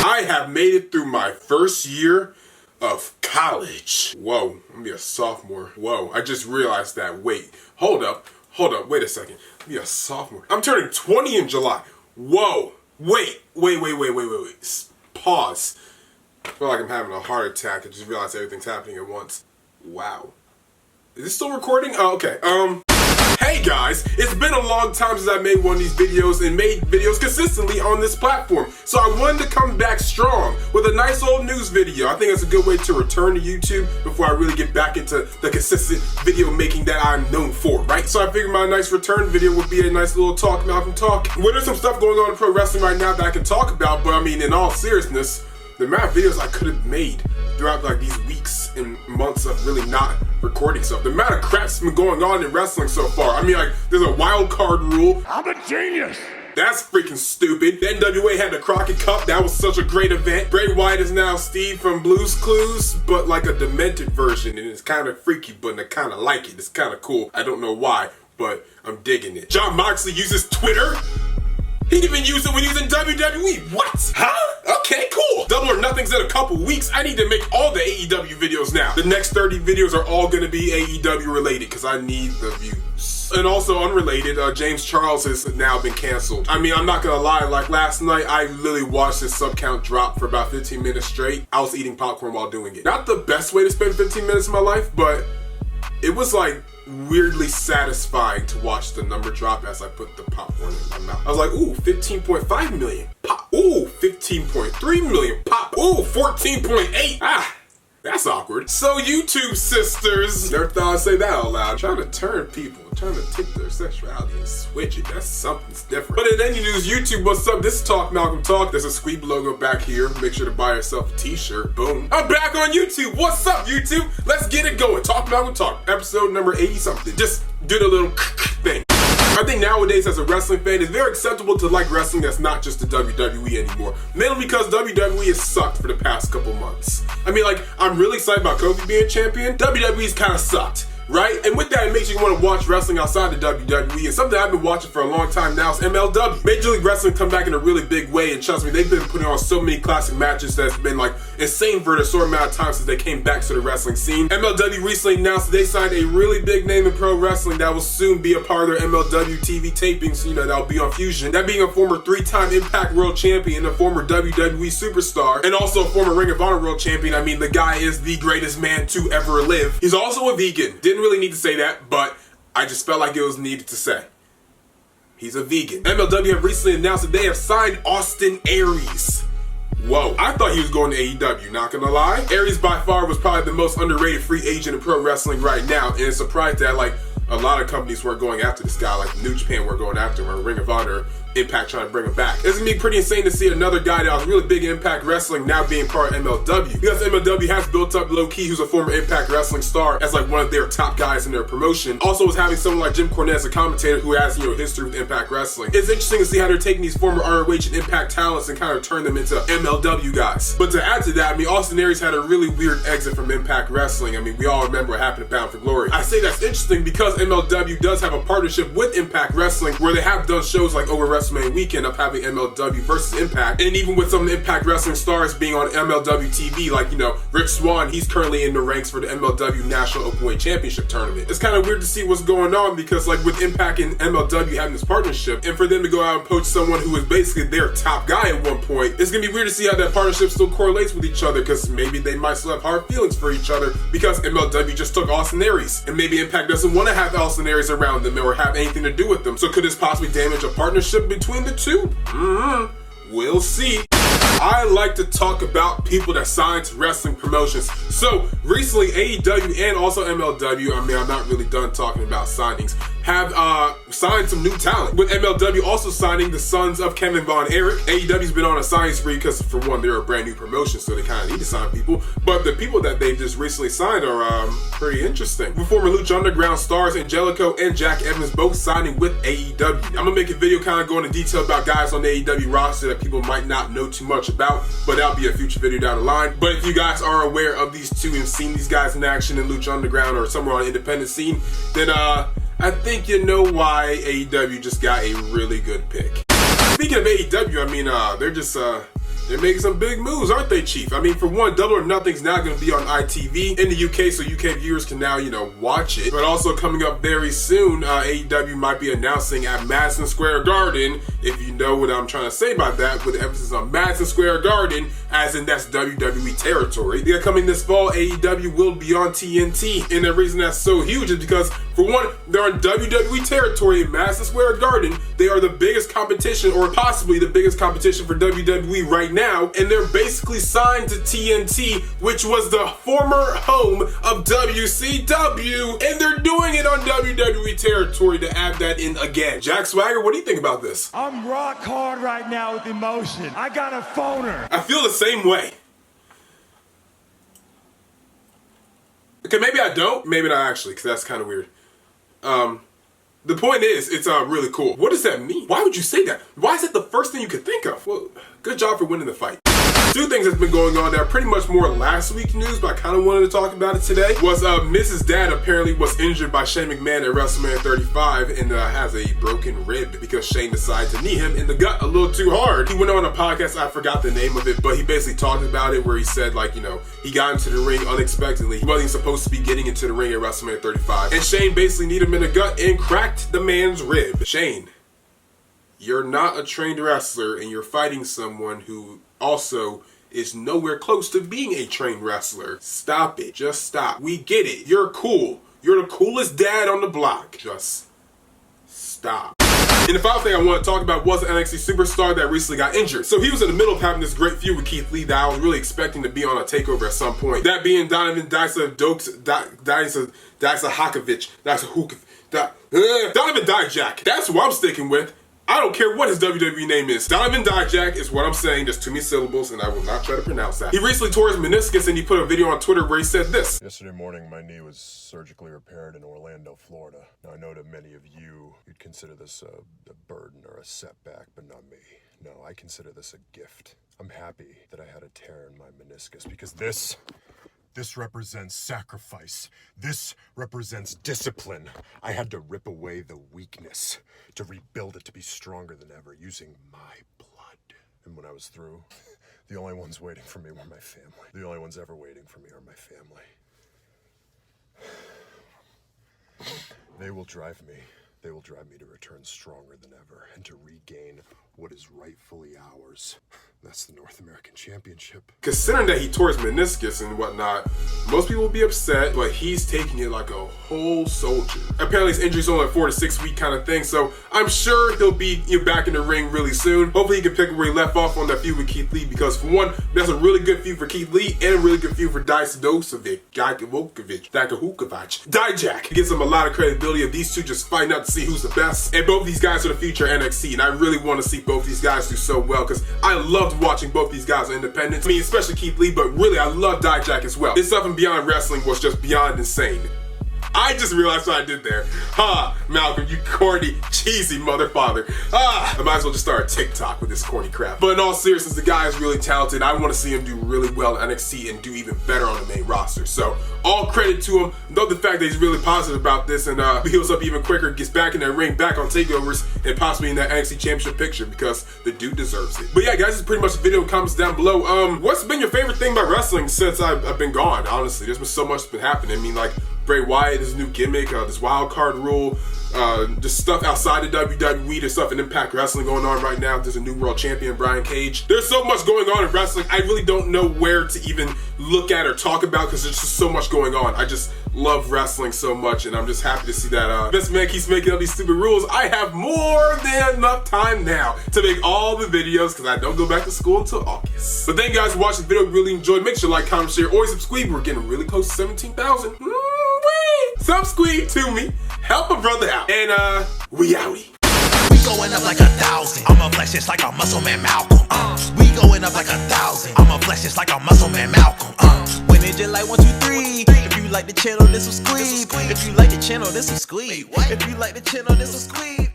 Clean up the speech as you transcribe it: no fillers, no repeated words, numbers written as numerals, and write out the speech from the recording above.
I have made it through my first year of college. Whoa, I'm gonna be a sophomore. Whoa, I just realized that. Wait, hold up, wait a second. I'm gonna be a sophomore. I'm turning 20 in July. Whoa, wait. Pause. I feel like I'm having a heart attack. I just realized everything's happening at once. Wow. Is this still recording? Oh, okay. Hey guys, it's been a long time since I made one of these videos and made videos consistently on this platform. So I wanted to come back strong with a nice old news video. I think it's a good way to return to YouTube before I really get back into the consistent video making that I'm known for, right? So I figured my nice return video would be a nice little Talk Malcolm Talk. Well, there's some stuff going on in pro wrestling right now that I can talk about, but I mean, in all seriousness, the amount of videos I could have made throughout like these weeks and months of really not recording stuff. The amount of crap's been going on in wrestling so far. I mean, like, there's a wild card rule. I'm a genius. That's freaking stupid. The NWA had the Crockett Cup. That was such a great event. Bray Wyatt is now Steve from Blue's Clues, but like a demented version, and it's kind of freaky, but I kind of like it. It's kind of cool. I don't know why, but I'm digging it. Jon Moxley uses Twitter. He didn't even use it when he was in WWE. What? Huh? Okay, cool. Double or Nothing's in a couple weeks. I need to make all the AEW videos now. The next 30 videos are all gonna be AEW related because I need the views. And also unrelated, James Charles has now been canceled. I mean, I'm not gonna lie, like last night, I literally watched his sub count drop for about 15 minutes straight. I was eating popcorn while doing it. Not the best way to spend 15 minutes of my life, but it was like weirdly satisfying to watch the number drop as I put the popcorn in my mouth. I was like, ooh, 15.5 million. Pop. Ooh, 15.3 million. Pop. Ooh, 14.8. Ah, that's awkward. So YouTube sisters, never thought I'd say that out loud. Trying to turn people, trying to take their sexuality and switch it. That's something's different. But in any news, YouTube, what's up? This is Talk Malcolm Talk. There's a Squeeb logo back here. Make sure to buy yourself a t-shirt. Boom. I'm back on YouTube. What's up, YouTube? Let's get it going. Talk Malcolm Talk. Episode number 80 something. Just do the little thing. I think nowadays as a wrestling fan, it's very acceptable to like wrestling that's not just the WWE anymore. Mainly because WWE has sucked for the past couple months. I mean, like, I'm really excited about Kofi being champion. WWE's kind of sucked, right? And with that, it makes you want to watch wrestling outside the WWE. And something I've been watching for a long time now is MLW. Major League Wrestling come back in a really big way, and trust me, they've been putting on so many classic matches that's been like insane for the short amount of time since they came back to the wrestling scene. MLW recently announced that they signed a really big name in pro wrestling that will soon be a part of their MLW TV tapings, you know, that'll be on Fusion. That being a former 3-time Impact World Champion, a former WWE superstar, and also a former Ring of Honor World Champion. I mean, the guy is the greatest man to ever live. He's also a vegan. Didn't really need to say that, but I just felt like it was needed to say. He's a vegan. MLW have recently announced that they have signed Austin Aries. Whoa, I thought he was going to AEW, not gonna lie. Aries by far was probably the most underrated free agent in pro wrestling right now, and it's surprised that like a lot of companies weren't going after this guy, like New Japan weren't going after him, or Ring of Honor, Impact trying to bring him back. It's gonna be pretty insane to see another guy that was really big in Impact Wrestling now being part of MLW. Because MLW has built up Low-Key, who's a former Impact Wrestling star, as like one of their top guys in their promotion. Also was having someone like Jim Cornette as a commentator who has, you know, history with Impact Wrestling. It's interesting to see how they're taking these former ROH and Impact talents and kind of turn them into MLW guys. But to add to that, I mean, Austin Aries had a really weird exit from Impact Wrestling. I mean, we all remember what happened to Bound for Glory. I say that's interesting because MLW does have a partnership with Impact Wrestling where they have done shows like over WrestleMania weekend up having MLW versus Impact, and even with some of the Impact Wrestling stars being on MLW TV, like, you know, Rich Swann, he's currently in the ranks for the MLW National Openweight Championship Tournament. It's kind of weird to see what's going on because like with Impact and MLW having this partnership, and for them to go out and poach someone who was basically their top guy at one point, it's gonna be weird to see how that partnership still correlates with each other, because maybe they might still have hard feelings for each other because MLW just took Austin Aries, and maybe Impact doesn't want to have Austin Aries around them or have anything to do with them. So could this possibly damage a partnership between the two? We'll see. I like to talk about people that sign to wrestling promotions. So recently AEW and also MLW, I mean, I'm not really done talking about signings, have signed some new talent. With MLW also signing the sons of Kevin Von Erich. AEW's been on a signing spree because for one, they're a brand new promotion, so they kind of need to sign people. But the people that they've just recently signed are pretty interesting. With former Lucha Underground stars Angelico and Jack Evans both signing with AEW. I'm gonna make a video kind of going into detail about guys on the AEW roster that people might not know too much about, but that'll be a future video down the line. But if you guys are aware of these two and seen these guys in action in Lucha Underground or somewhere on the independent scene, then I think you know why AEW just got a really good pick. Speaking of AEW, I mean, they're just They're making some big moves, aren't they, Chief? I mean, for one, Double or Nothing's now going to be on ITV in the UK, so UK viewers can now, watch it. But also coming up very soon, AEW might be announcing at Madison Square Garden, if you know what I'm trying to say about that, with emphasis on Madison Square Garden, as in that's WWE territory. Yeah, coming this fall, AEW will be on TNT, and the reason that's so huge is because, for one, they're on WWE territory in Madison Square Garden. They are the biggest competition, or possibly the biggest competition for WWE right now, and they're basically signed to TNT, which was the former home of WCW, and they're doing it on WWE territory to add that in again. Jack Swagger, what do you think about this? I'm rock hard right now with emotion. I got a phoner. I feel the same way. Okay, maybe I don't, maybe not actually, because that's kind of weird. The point is, it's really cool. What does that mean? Why would you say that? Why is it the first thing you could think of? Well, good job for winning the fight. Two things that's been going on that are pretty much more last week news, but I kind of wanted to talk about it today, was Mrs. Dad apparently was injured by Shane McMahon at WrestleMania 35 and has a broken rib because Shane decided to knee him in the gut a little too hard. He went on a podcast, I forgot the name of it, but he basically talked about it where he said, he got into the ring unexpectedly. He wasn't supposed to be getting into the ring at WrestleMania 35. And Shane basically kneed him in the gut and cracked the man's rib. Shane, you're not a trained wrestler and you're fighting someone who also is nowhere close to being a trained wrestler. Stop it. Just stop. We get it. You're cool. You're the coolest dad on the block. Just stop. And the final thing I want to talk about was an NXT superstar that recently got injured. So he was in the middle of having this great feud with Keith Lee that I was really expecting to be on a takeover at some point. That being Donovan Dijakovic. Donovan Dijak. That's what I'm sticking with. I don't care what his WWE name is. Donovan Dijak is what I'm saying. There's too many syllables and I will not try to pronounce that. He recently tore his meniscus and he put a video on Twitter where he said this. Yesterday morning, my knee was surgically repaired in Orlando, Florida. Now, I know that many of you'd consider this a burden or a setback, but not me. No, I consider this a gift. I'm happy that I had a tear in my meniscus because this represents sacrifice. This represents discipline. I had to rip away the weakness to rebuild it to be stronger than ever using my blood. And when I was through, the only ones waiting for me were my family. The only ones ever waiting for me are my family. They will drive me to return stronger than ever and to regain what is rightfully ours. That's the North American Championship. Considering that he tore his meniscus and whatnot, most people will be upset, but he's taking it like a whole soldier. Apparently his injury's only a 4 to 6 week kind of thing, so I'm sure he'll be back in the ring really soon. Hopefully he can pick up where he left off on that feud with Keith Lee, because for one, that's a really good feud for Keith Lee and a really good feud for Dijak. It gives him a lot of credibility of these two just fighting out to see who's the best. And both these guys are the future NXT, and I really want to see both these guys do so well, because I loved watching both these guys on Independence. I mean, especially Keith Lee, but really I love Dijak as well. This stuff and beyond wrestling was just beyond insane. I just realized what I did there. Malcolm, you corny, cheesy mother father. I might as well just start a TikTok with this corny crap. But in all seriousness, the guy is really talented. I want to see him do really well in NXT and do even better on the main roster. So all credit to him. Love the fact that he's really positive about this and heals up even quicker, gets back in that ring, back on takeovers, and possibly in that NXT Championship picture, because the dude deserves it. But yeah, guys, this is pretty much the video. Comments down below. What's been your favorite thing about wrestling since I've been gone? Honestly, there's been so much that's been happening. I mean, like Bray Wyatt, this new gimmick, this wild card rule, just stuff outside of WWE, there's stuff in Impact Wrestling going on right now. There's a new world champion, Brian Cage. There's so much going on in wrestling, I really don't know where to even look at or talk about, because there's just so much going on. I just love wrestling so much, and I'm just happy to see that Vince McMahon keeps making up these stupid rules. I have more than enough time now to make all the videos, because I don't go back to school until August. But thank you guys for watching the video. Really enjoyed. Make sure to like, comment, share, always subscribe. We're getting really close to 17,000. Subscribe to me, help a brother out, and we outie. We going up like 1,000. I'ma flex just like a MuscleManMalcolm. We going up like 1,000. I'ma flex just like a MuscleManMalcolm. When it just like 1, 2, 3. If you like the channel, this subscribe. If you like the channel, this subscribe. If you like the channel, this subscribe.